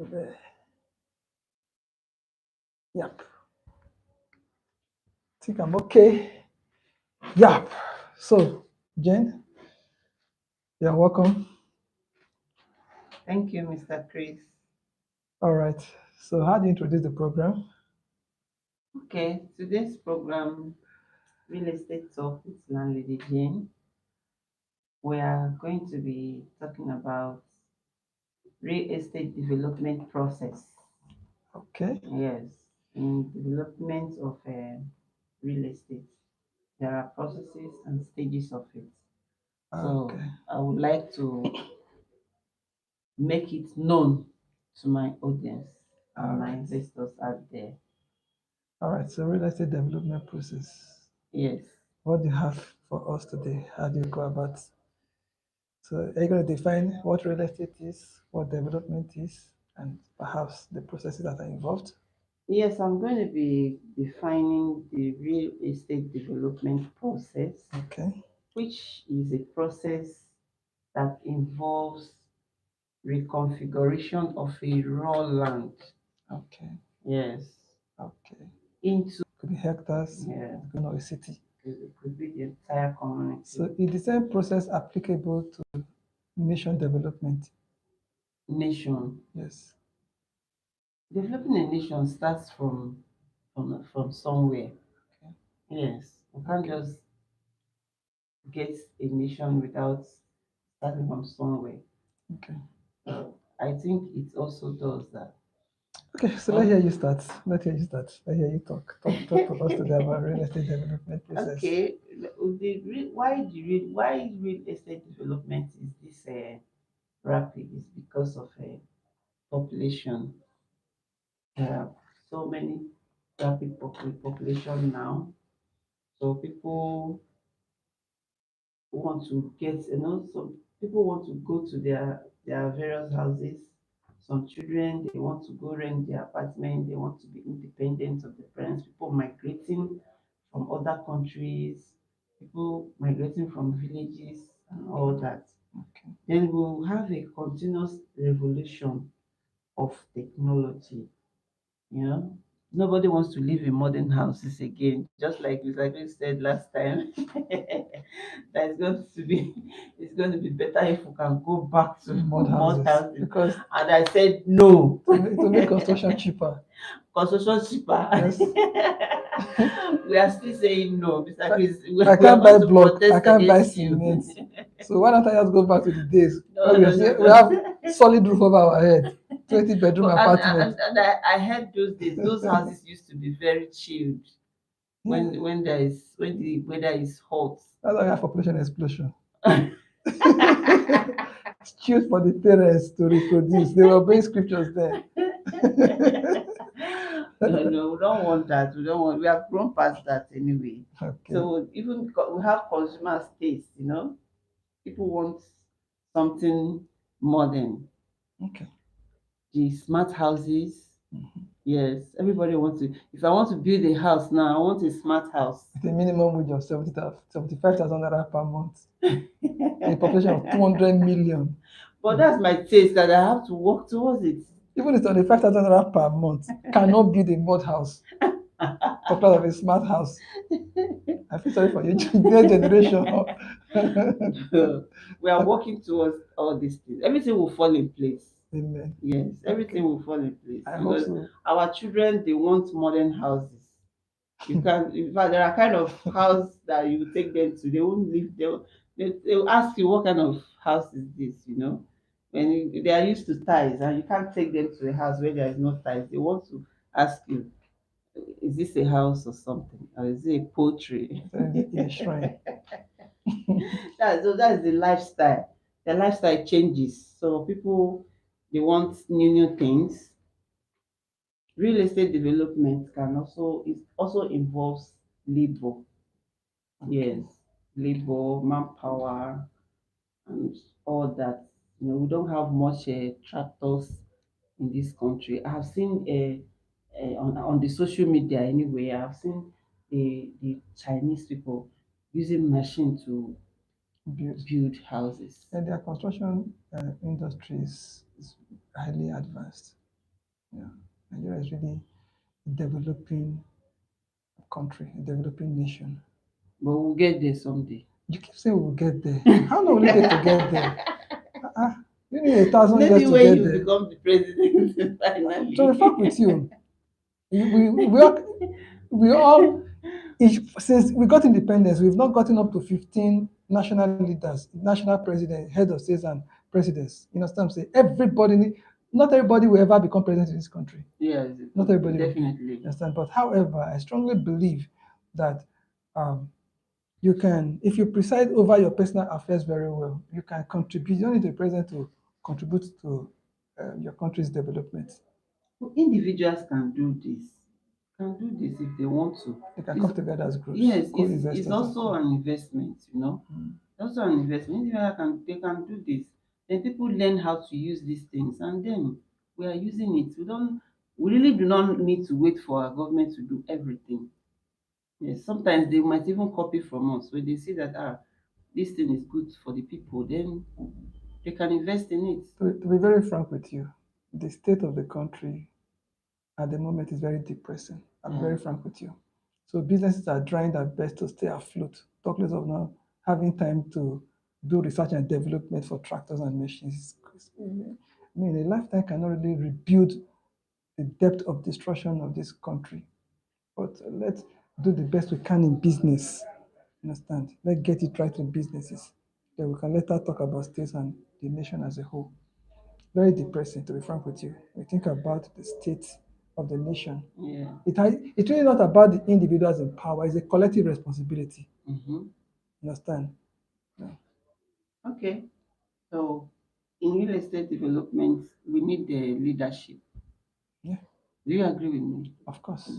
Okay. Yep. Think I'm okay. Yep. So, Jane, you're welcome. Thank you, Mr. Chris. All right. So, how do you introduce the program? Okay, today's program, Real Estate Talk with Landlady Jane. We are going to be talking about real estate development process. Okay. Yes, in development of real estate, there are processes and stages of it. So Okay. I would like to make it known to my audience All and my right. investors out there. All right. So, real estate development process. Yes. What do you have for us today? How do you go about? So, are you going to define what real estate is, what development is, and perhaps the processes that are involved? Yes, I'm going to be defining the real estate development process, Okay. which is a process that involves reconfiguration of a raw land. Okay. Yes, Okay. into Could be hectares, yeah, it could be a city. it could be the entire community. So, is the same process applicable to nation development? Nation. Yes. Developing a nation starts from somewhere. Okay. Yes, we can't Okay. just get a nation without starting from somewhere. Okay. I think it also does that. Okay. So let's Well, hear you start. Let's hear you start. Let's hear you talk. Talk to us today about real estate development process. okay, why real estate development is this rapid is because of population. There are so many rapid population now, so people want to get some people want to go to their various houses. Some children they want to go rent their apartment. They want to be independent of the parents. People migrating from other countries. People migrating from villages and all that. Okay. Then we'll have a continuous revolution of technology. You know, nobody wants to live in modern houses again. Just like Mr. Chris said last time, that it's going to be better if we can go back to Mud mod houses houses. because And I said no. to make construction cheaper. Construction cheaper. Yes. We are still saying no, Mr. I, Chris. I We are can't buy going to block. I protest can't buy against you. cement. So why don't I just go back to the days No, where no, no, we no. have solid roof over our head, 20-bedroom But apartment. I heard those days, those houses used to be very chilled Yeah. when the weather is hot. That's why we have population explosion. It's cute for the parents to reproduce. They were obeying scriptures then. No, no, we don't want that. We don't want. We have grown past that anyway. Okay. So we have consumer taste. People want something modern. Okay. The smart houses. Mhm. Yes, everybody wants to. If I want to build a house now, I want a smart house. With a minimum wage of 75,000 naira per month. A population of 200 million. But that's my taste, that I have to work towards it. Even if 25,000 naira per month cannot build a mud house. Talk about a smart house. I feel sorry for you, new generation. We are working towards all these things. Everything will fall in place. Amen. Yes, everything Okay. will fall in place I hope because so. our children they want modern houses. You can, in fact, there are kind of house that you take them to. They won't live there. They will ask you what kind of house is this. When they are used to tiles and you can't take them to a house where there is no tiles. They want to ask you, is this a house or something, or is it a poultry? In a shrine. That's the lifestyle. The lifestyle changes, so people they want new things. Real estate development can also it also involves labor. Okay. Yes, labor, manpower, and all that. We don't have much tractors in this country. I have seen on the social media anyway. I have seen the Chinese people using machine to Build. build houses. And their construction industry is highly advanced. Nigeria is really a developing country, a developing nation. But we'll get there someday. You keep saying we'll get there. How long will it take to get there? Uh-uh. You need 1,000 years Maybe to when get you there. become the president finally. To be frank with you, we all since we got independence, we've not gotten up to 15 national leaders, national president, head of states and presidents. You understand what I'm saying? Not everybody will ever become president in this country. Yes, Not everybody will. definitely. You understand? But however, I strongly believe that you can, if you preside over your personal affairs very well, you can contribute. You don't need the president to contribute to your country's development. Well, individuals can do this if they want to. They can It's- come together as groups. Yes, co-investors it's and also co- an investment, It's also an investment. They can do this. Then people learn how to use these things, and then we are using it. We really do not need to wait for our government to do everything. Yes, sometimes they might even copy from us when they see that this thing is good for the people, then they can invest in it. To be very frank with you, the state of the country at the moment is very depressing. I'm very frank with you. So businesses are trying their best to stay afloat. Talk less of now having time to do research and development for tractors and machines. I mean, a lifetime cannot really rebuild the depth of destruction of this country. But let's do the best we can in business. Understand? Let's get it right in businesses. Then we can later talk about states and the nation as a whole. Very depressing, to be frank with you. We think about the state of the nation. Yeah. It's really not about the individuals in power. It's a collective responsibility. Mm-hmm. Understand? Yeah. Okay. So in real estate development, we need the leadership. Yeah. Do you agree with me? Of course.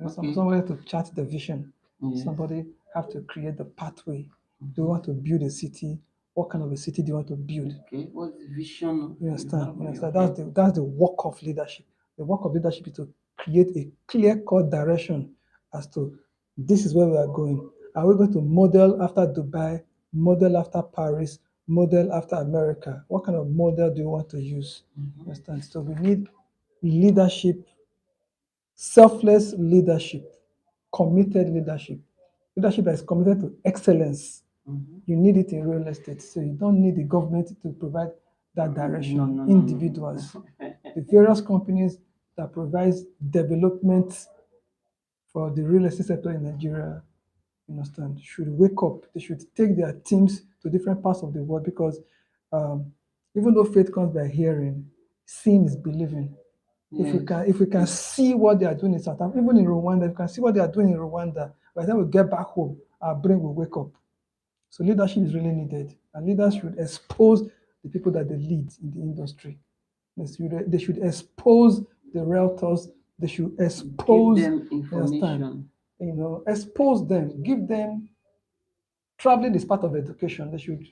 Okay. Somebody to chart the vision. Yes. Somebody have to create the pathway. Mm-hmm. Do you want to build a city? What kind of a city do you want to build? Okay. What's the vision? You understand? That's the work of leadership. The work of leadership is to create a clear-cut direction as to this is where we are going. Are we going to model after Dubai, model after Paris, model after America? What kind of model do you want to use? Mm-hmm. Understand? So we need leadership, selfless leadership, committed leadership that is committed to excellence. Mm-hmm. You need it in real estate. So you don't need the government to provide that direction. No. Individuals, the various companies that provides development for the real estate sector in Nigeria, you understand, should wake up. They should take their teams to different parts of the world because even though faith comes by hearing, seeing is believing. Yes. If we can see what they are doing in South Africa, even in Rwanda, if we can see what they are doing in Rwanda, by the time we get back home, our brain will wake up. So leadership is really needed, and leaders should expose the people that they lead in the industry. They should expose the realtors. They should expose Give them information. Expose them. Give them traveling is part of education. They should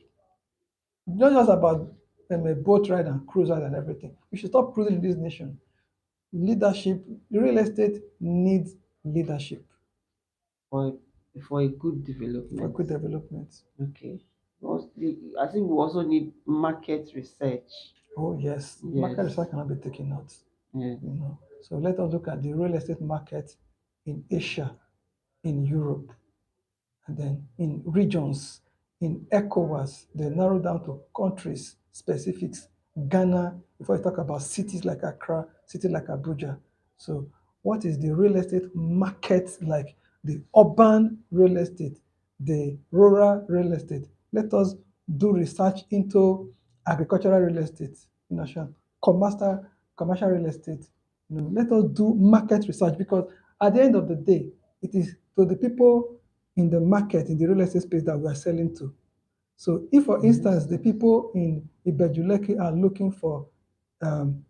not just about a boat ride and cruise ride and everything. We should stop cruising in this nation. Leadership, real estate needs leadership For a good development. for good development. Okay. I think we also need market research. Oh yes, market research cannot be taken out. Yeah. So let us look at the real estate market in Asia, in Europe, and then in regions, in ECOWAS. They narrow down to countries specifics. Ghana, before you talk about cities like Accra, cities like Abuja. So what is the real estate market like? The urban real estate, the rural real estate. Let us do research into agricultural real estate, commercial real estate. Let us do market research because at the end of the day, it is to the people in the market, in the real estate space that we are selling to. So if, for instance, the people in Ibejuleki are looking for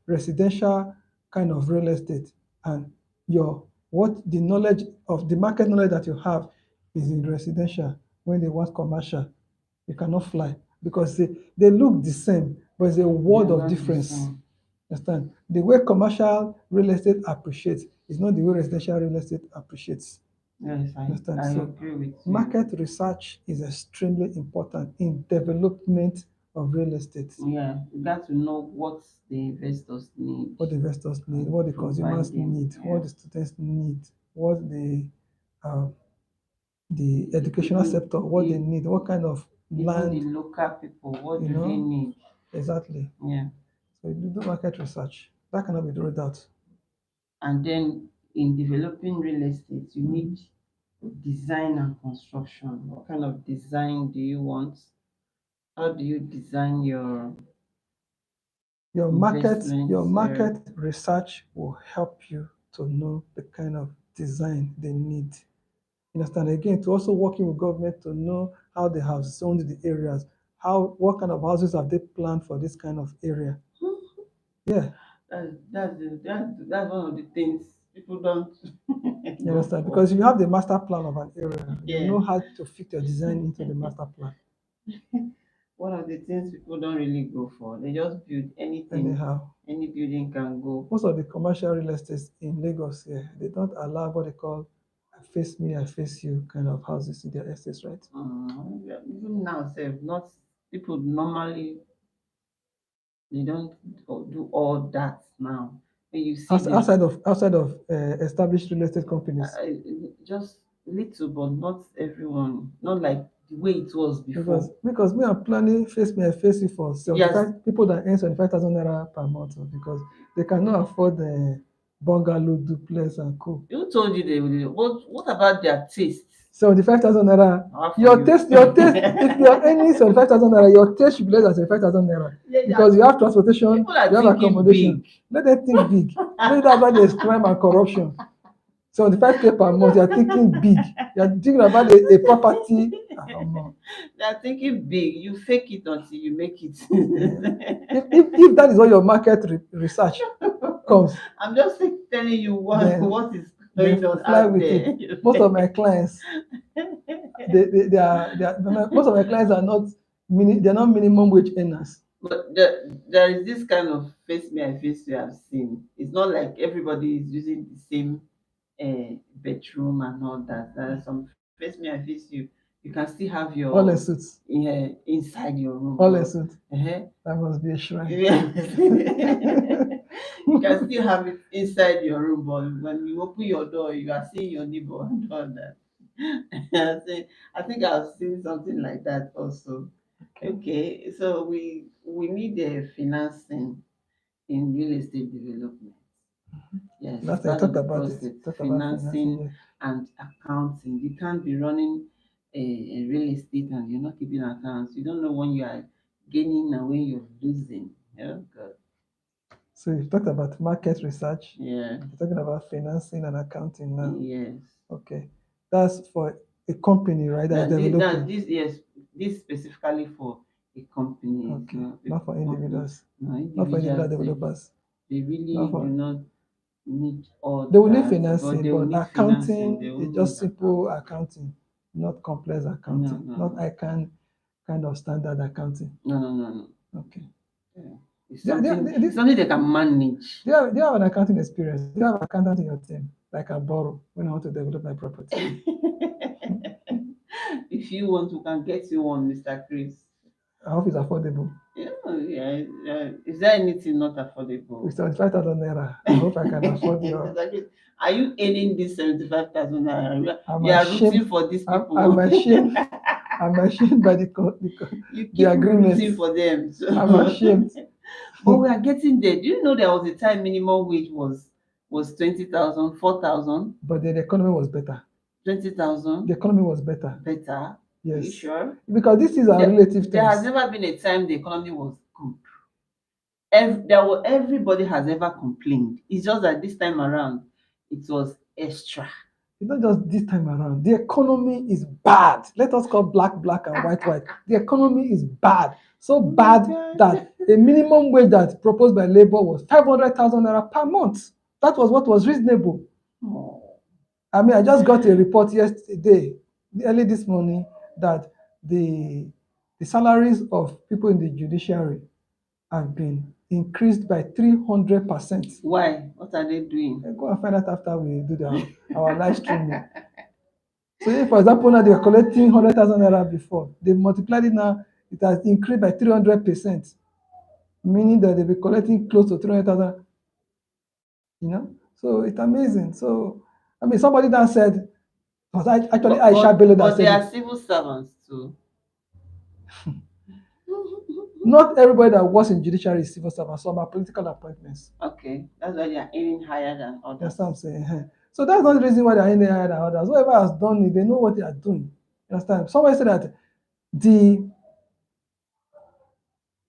residential kind of real estate and the knowledge of the market knowledge that you have is in residential, when they want commercial, you cannot fly because they look the same, but it's a world of difference. Understand? The way commercial real estate appreciates is not the way residential real estate appreciates. Yes, I agree with you. Market research is extremely important in development of real estate. Yeah, you got to know what the investors need. What the investors need, and what the provide consumers them. need, Yeah. what the students need, what the educational Even sector, what they the- need, what kind of Even land, the local people, what you do they know. need? Exactly. Yeah. So you do market research. That cannot be ruled out. And then in developing real estate, you need design and construction. What kind of design do you want? How do you design your Your investments? market research will help you to know the kind of design they need. You understand? Again, to also working with government to know how they have zoned the areas, what kind of houses have they planned for this kind of area. Yeah, That's one of the things people don't you go understand? for. Because you have the master plan of an area, you Yeah. know how to fit your design into the master plan. One of the things people don't really go for. They just build anything. Anyhow, Any building can go. most of the commercial real estates in Lagos here, they don't allow what they call I face me, I face you kind of houses in their estates, right? Even now, not people normally they don't do all that now. When you see this, Outside of established real estate companies, just little, but not everyone. Not like the way it was before. because me I'm planning face me I face you for 75 people that earn 75,000 naira per month, because they cannot afford the bungalow, duplex, and co. Who told you they will? What about their taste? 75,000 naira. How for Your you? taste. If you are earning 75,000 naira, your taste should be less than 75,000 naira Yeah, because you have transportation, people are you have thinking accommodation. big. Let them think big. Maybe that's why there's crime and corruption. 75K per month, you are thinking big. You are thinking about a property. They are thinking big. You fake it until you make it. If that is what your market research comes, I'm just telling you what is going on fly out with there. it. Most of my clients, most of my clients are not they're not minimum wage earners. But there is this kind of face me I face you I've seen. It's not like everybody is using the same bedroom and all that. There are some face me I face you. You can still have All your in suits. inside your room. All in suits. Uh-huh. That must be a shrine. You can still have it inside your room, but when you open your door, you are seeing your neighbor and all that. I think I've seen something like that also. Okay, so we need a financing in real estate development. Yes, it's Last time I part of talked the about it. process. Talked about financing. Financing Yes. and accounting. You can't be running a real estate and you're not keeping accounts. You don't know when you are gaining and when you're losing. Yeah, God. So you talked about market research. Yeah. You're talking about financing and accounting now. Yes. Okay. That's for a company, right? That is developing. This specifically for a company. Okay. Not for individuals. No, Not for individual individuals. developers. They really do not need all They will need that, financing, they will but need accounting financing. is just simple accounting, not complex accounting, not ICANN kind of standard accounting. No. Okay. Yeah. It's something they can manage. Do you have an accounting experience? Do you have an accountant in your team that I can borrow when I want to develop my property? If you want, we can get you one, Mr. Chris. I hope it's affordable. Yeah. Is there anything not affordable? With 75,000 naira, I hope I can afford your. Are you earning this 75,000 naira? You are rooting for these people. I'm ashamed. I'm ashamed by the agreement. Rooting for them. So. I'm ashamed. But we are getting there. Do you know there was a time minimum wage was 20,000, 4,000? But the economy was better. 20,000? The economy was better. Better? Yes. Are you sure? Because this is our relative terms. There has never been a time the economy was good. Everybody has ever complained. It's just that this time around, it was extra. It's not just this time around. The economy is bad. Let us call black and white. The economy is bad. So bad that the minimum wage that proposed by Labour was 500,000 naira per month. That was what was reasonable. I mean, I just got a report yesterday, early this morning, that the salaries of people in the judiciary have been increased by 300%. Why? What are they doing? Go and find out after we do our live streaming. So if, for example, now they were collecting 100,000 naira before, they multiplied it now it has increased by 300%, meaning that they'll be collecting close to 300,000, you know. So it's amazing. So, I mean, somebody that said, was actually Aisha Bello that but they said are it. civil servants too. Not everybody that works in judiciary is civil servant. Some are political appointments. Okay, that's why they are aiming higher than others. That's what I'm saying. So that's not the reason why they're in there higher than others. Whoever has done it, they know what they are doing. You understand? Somebody said that the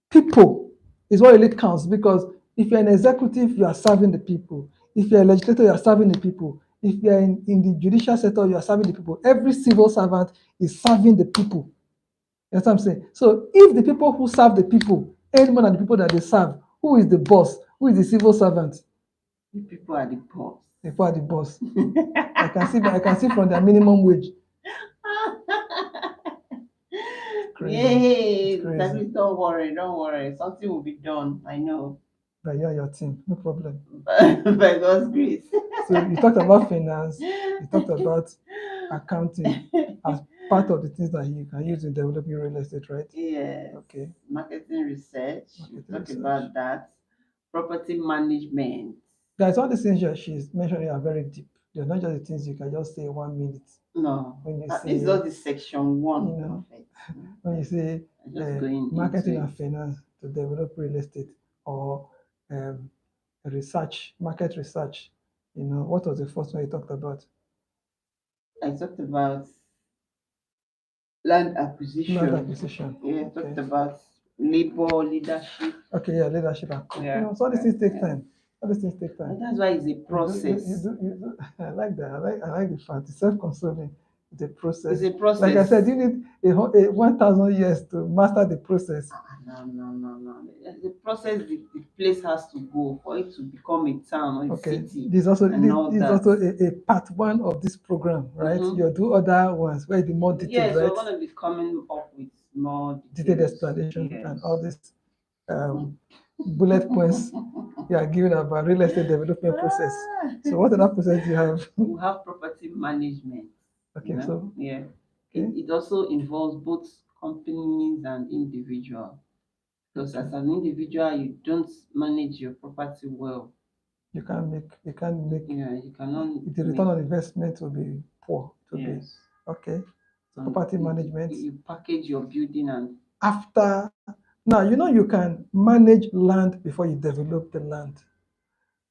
people is what really counts, because if you're an executive, you are serving the people. If you're a legislator, you are serving the people. If you're in the judicial sector, you are serving the people. Every civil servant is serving the people. That's what I'm saying. So if the people who serve the people earn more than the people that they serve, who is the boss? Who is the civil servant? The people are the boss. The people are the boss. I can see from their minimum wage. Yay! Don't worry. Something will be done. I know. By you and your team, no problem. By God's grace. So you talked about finance, you talked about accounting as part of the things that you can use in developing real estate, right? Yes. Okay. Marketing research. Marketing We talk research. about that. Property management. Guys, all the things that she's mentioning are very deep. They're not just the things you can just say 1 minute. No. When you This say, is just the section 1 you know, of it. when you say marketing and finance to develop real estate, or research, market research, you know, what was the first one you talked about? I talked about land acquisition. Land acquisition. Yeah, I talked about labor, leadership. Okay, yeah, leadership. Yeah, you know, so all these things take time. All these things take time. And that's why it's a process. You do. I like that. I like the fact. It's self-consoling. The process. It's a process. Like I said, you need a 1,000 years to master the process. No. The process, the place has to go for it to become a town or a city. This is also a part 1 of this program, right? You'll do other ones where the more detailed, yes, right? we're going to be coming up with more detailed explanation, and all this bullet points you are giving about real estate development process. So what other process do you have? We have property management. Okay, so yeah, it also involves both companies and individuals. Because as an individual, you don't manage your property well. You can't make. Yeah, you cannot. The return on investment will be poor. Yes. Okay. So property management. You package your building, and after now, you know, you can manage land before you develop the land.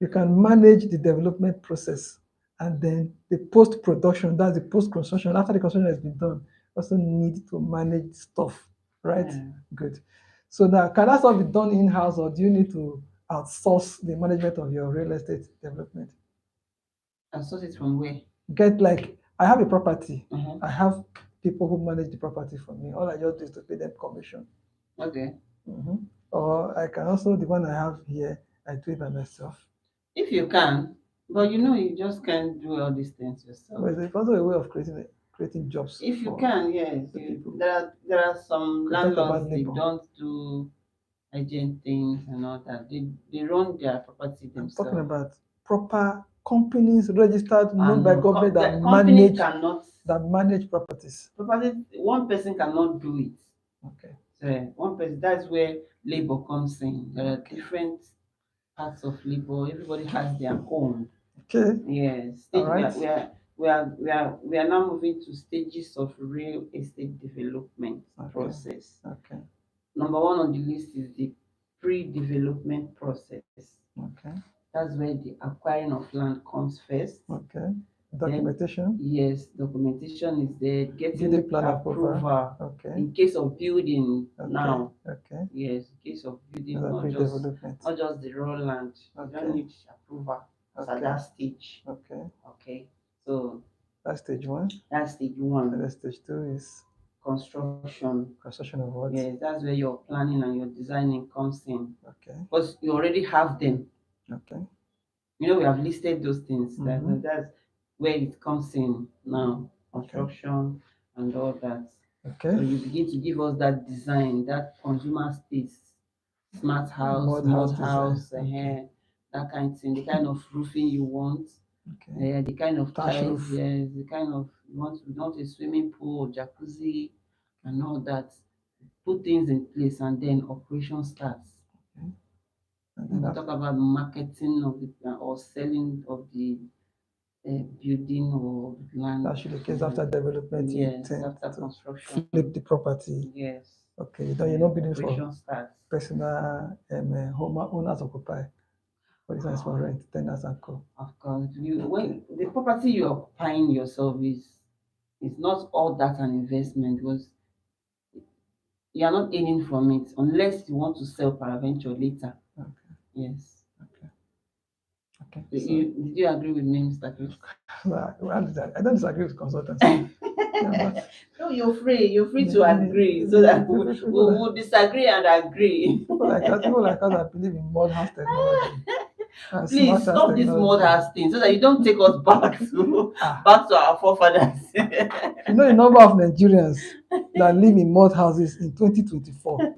You can manage the development process, and then the post-production, that's the post-construction. After the construction has been done, also need to manage stuff, right? Yeah. Good. So now, can that stuff be done in-house, or do you need to outsource the management of your real estate development? Outsource it from where? Get, like, I have a property. I have people who manage the property for me. All I just do is to pay them commission. Okay. Or I can also, the one I have here, I do it by myself. If you can, but you know, you just can't do all these things yourself. But it's also a way of creating jobs. If you can, yes. There are some landlords, they don't do agent things and all that. They run their property themselves. I'm talking about proper companies registered, known by government, that manage properties. One person cannot do it. Okay. So one person, that's where labor comes in. There are different parts of labor. Everybody has their own. Okay. Yes. All right. We are now moving to stages of real estate development process. Okay. Number 1 on the list is the pre-development process. Okay. That's where the acquiring of land comes first. Okay. Documentation. Then, yes, documentation is there. Getting the plan approval. Okay. In case of building now. Okay. Yes, in case of building, not just the raw land. You don't need approval at that stage. Okay. Okay. So that's stage 1. That's stage 1. And then stage 2 is construction. Construction of what? Yes, that's where your planning and your designing comes in. Okay. Because you already have them. Okay. You know, we have listed those things. That's where it comes in now. Construction and all that. Okay. So you begin to give us that design, that consumer space, smart house, mud house, that kind of thing, the kind of roofing you want. Okay. The kind of tiles, the kind of you want a swimming pool, jacuzzi, and all that. put things in place, and then operation starts. Okay. And And then we after talk about marketing of the or selling of the building or land. that should be the case after development, you Yes, tend after to construction. flip the property. Yes. Okay, then you're not bidding for Operation starts. personal home owners occupy. For instance, for rent, tenants and co. Of course, when the property you're occupying yourself is not all that an investment, because you are not earning from it unless you want to sell peradventure later. Okay, Yes. okay, okay. Did you agree with me, Mr. Chris? I don't disagree with consultants. Yeah, but No, you're free. You're free to the- agree, so that we people like will disagree and agree. people like us that believe in modern house technology and smart Please house stop this technology. mother's thing, so that you don't take us back to Ah, back to our forefathers. you know the number of Nigerians that live in mud houses in 2024.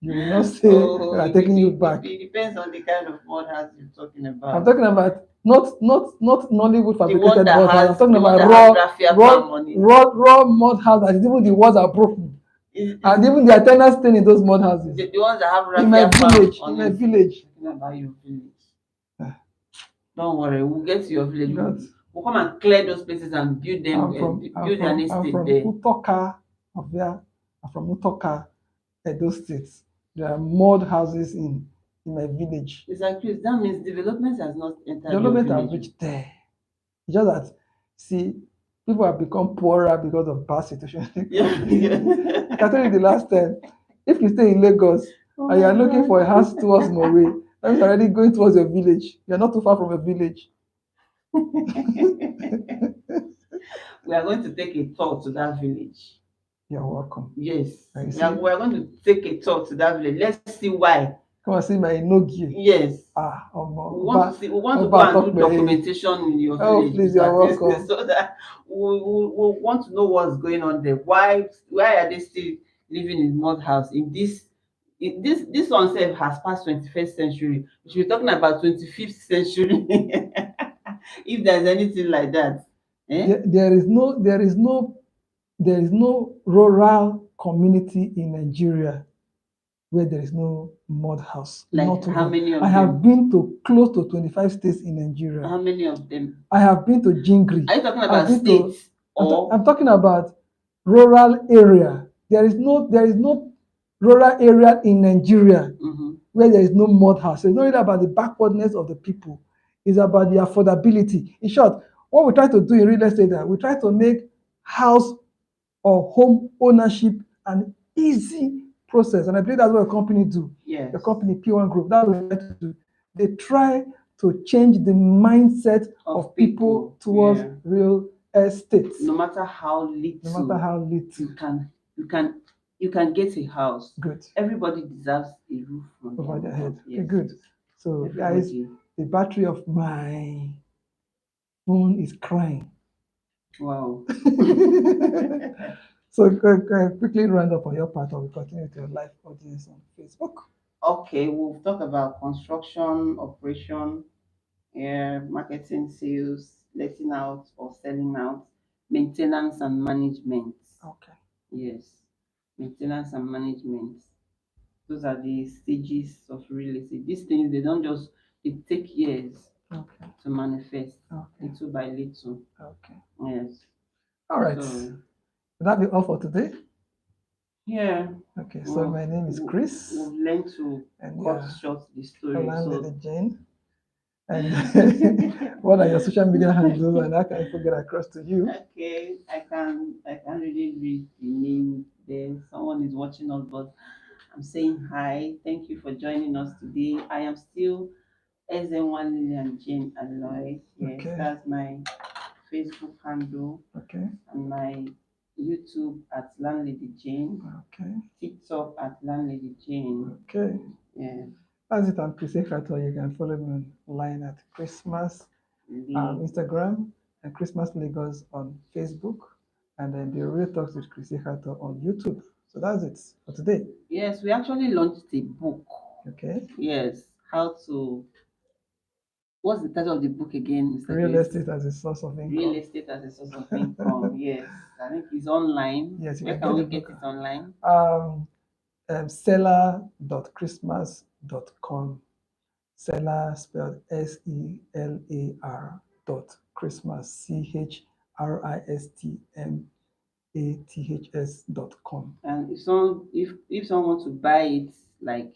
You will not say we Oh, are taking you back. it depends on the kind of mud house you're talking I'm about. talking about not Nollywood The one fabricated that mud house. I'm has talking the one about that has raffia palm on it. raw mud house that even the walls are broken. Is And even the tenants staying in those mud houses. the ones that have In my raffia palm village, on in my it. village. Talking about your village. Ah, Don't worry, we'll get to your village. God. We'll come and clear those places and build them, build an I'm estate from there. Utoka of there. I'm from Utoka, Edo State. There are mud houses in my village. Mr. Chris, that means development has not entered your Development have village. reached there. It's just that, see, people have become poorer because of bad situation. Yeah. I can tell you the last time, if you stay in Lagos Oh and you are my looking God. for a house towards Norway, that means you're already going towards your village. You're not too far from your village. We are going to take a tour to that village. You're welcome. Yes, And we are going to take a tour to that village. Let's see why. come and see my Inogi. Yes. Ah, We want to see. We want to go and do documentation in your oh, village, please, you're Mr. Chris, welcome. so that we want to know what's going on there. Why are they still living in mud house in this one self has passed 21st century. We should be talking about 25th century if there's anything like that. Eh? There is no rural community in Nigeria where there is no mud house. Like not how one. many of I them? have been to close to 25 states in Nigeria. How many of them? I have been to Jingri. Are you talking about states or? I'm talking about rural area. There is no rural area in Nigeria where there is no mud house. So it's not really about the backwardness of the people. It's about the affordability. In short, what we try to do in real estate, we try to make house or home ownership an easy process. And I believe that's what a company do. Yes. The company P1 Group, that's what they try to do. They try to change the mindset of people towards real estate. No matter how little you can get a house. Good. Everybody deserves a roof over their head. Yes. Okay, good. So guys, the battery of my phone is crying. Wow. So quickly round up on your part, or we continue with your live audience on Facebook. Okay, we'll talk about construction, operation, marketing, sales, letting out or selling out, maintenance and management. Okay. Yes, maintenance and management. Those are the stages of real estate. These things, they take years to manifest, little by little. Okay. Yes. All right. So, will that be all for today? Yeah. Okay, so my name is Chris. We've learned to cut short the story. Lady Jane. And what are your social media handles, and how can people get across to you? Okay, I can really read the name there. Someone is watching us, but I'm saying hi. Thank you for joining us today. I am still SN1 Lillian Jane Alloy. Yes, that's my Facebook handle. Okay. And my YouTube at Landlady Jane. Okay. TikTok at Landlady Jane. Okay. Yeah. That's it. I'm Chris Ekhator. You can follow me online at Christmas Instagram and Christmas Lagos on Facebook, and then the Real Talks with Chris Ekhator on YouTube. So that's it for today. Yes, we actually launched a book. Okay. Yes, how to what's the title of the book again, Mr. Real Chris? estate as a source of income. Real estate as a source of income. Yes, I think it's online. Yes, you Where can can we get the get book. it online? Seller.christmas.com. Seller spelled SELAR. Christmas, And if someone wants to buy it, like,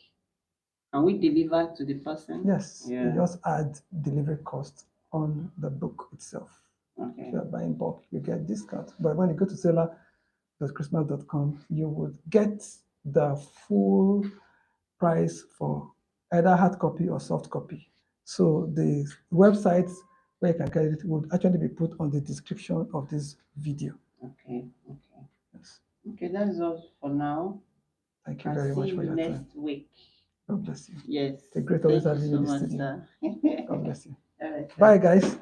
can we deliver to the person? Yes, you Yeah. just add delivery cost on the book itself. Okay. If you're buying bulk, you get discount. But when you go to seller.christmas.com, you would get the full price for either hard copy or soft copy. So the websites where you can get it would actually be put on the description of this video. Okay. Okay. Yes. Okay, that's all for now. Thank you I'll very much see for you your time. next week. God bless you. Yes. It's a great always Thank you having you so in the much, studio. sir. God bless you. All right, sir. Bye, guys.